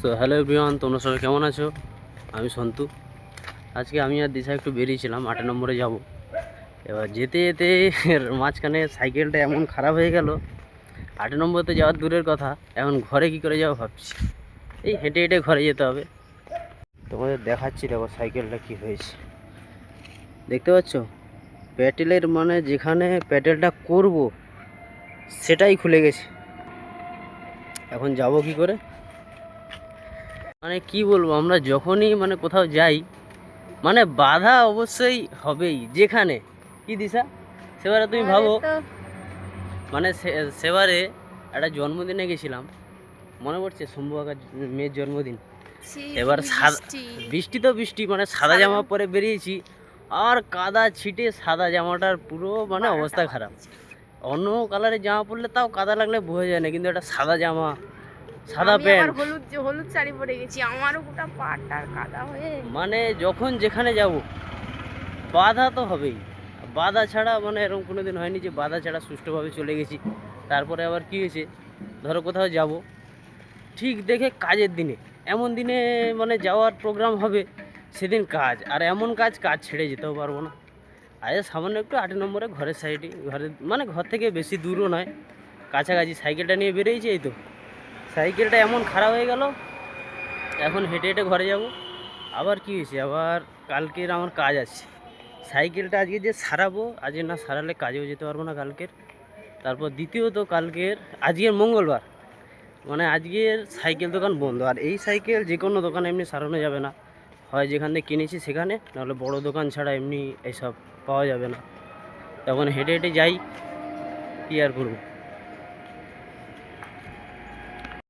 So hello everyone, তোমরা সবাই কেমন আছো? আমি সন্তু। আজকে আমি আর দিশা একটু বেরিয়েছিলাম 8 নম্বরে যাব। এবার যেতে যেতে মাঝখানে সাইকেলটা এমন খারাপ হয়ে গেল। 8 নম্বরতে যাওয়ার দূরের কথা, এখন ঘরে কি করে যাবো ভাবছি। এই হেঁটে হেঁটে ঘরে যেতে হবে। তোমাদের দেখাচ্ছি, দেখো সাইকেলটা কি হয়েছে। দেখতে পাচ্ছ, প্যাটেলের মানে যেখানে প্যাটেলটা করব সেটাই খুলে গেছে। এখন যাব কি করে? মানে কি বলবো, আমরা যখনই মানে কোথাও যাই, মানে বাধা অবশ্যই হবেই। যেখানে কি দিশা, সেবারে তুমি ভাবো, মানে সেবারে একটা জন্মদিনে গেছিলাম, মনে পড়ছে শম্ভু কাকার মেয়ের জন্মদিন। এবার বৃষ্টি তো বৃষ্টি, মানে সাদা জামা পরে বেরিয়েছি, আর কাদা ছিটে সাদা জামাটার পুরো মানে অবস্থা খারাপ। অন্য কালারের জামা পরলে তাও কাদা লাগলে বোঝা যায় না, কিন্তু একটা সাদা জামা, সাদা প্যান্ট, হলুদ শাড়ি পরে গেছি, আমারও গোটা পাটা কাদা হয়ে। মানে যখন যেখানে যাব বাধা তো হবেই। বাধা ছাড়া মানে এরকম কোনো দিন হয়নি যে বাধা ছাড়া সুষ্ঠুভাবে চলে গেছি। তারপরে আবার কী হয়েছে, ধরো কোথাও যাব, ঠিক দেখে কাজের দিনে, এমন দিনে মানে যাওয়ার প্রোগ্রাম হবে, সেদিন কাজ, আর এমন কাজ ছেড়ে যেতেও পারবো না। আরে সামান্য একটু 8 নম্বরে ঘরের সাইডে, ঘরের মানে ঘর থেকে বেশি দূরও নয়, কাছাকাছি। সাইকেলটা নিয়ে বেরিয়েছি, এই তো সাইকেলটা এমন খারাপ হয়ে গেল, এখন হেঁটে হেঁটে ঘরে যাব। আবার কি হয়েছে, আবার কালকের আমার কাজ আছে। সাইকেলটা আজকে যে সারাবো, আজকে না সারালে কাজেও যেতে পারবো না কালকের। তারপর দ্বিতীয়ত কালকের, আজকের মঙ্গলবার, মানে আজকের সাইকেল দোকান বন্ধ। আর এই সাইকেল যে কোনো দোকানে এমনি সারানো যাবে না, হয় যেখান থেকে কিনেছি সেখানে, নাহলে বড় দোকান ছাড়া এমনি এইসব পাওয়া যাবে না। তখন হেঁটে হেঁটে যাই, কী আর করবো।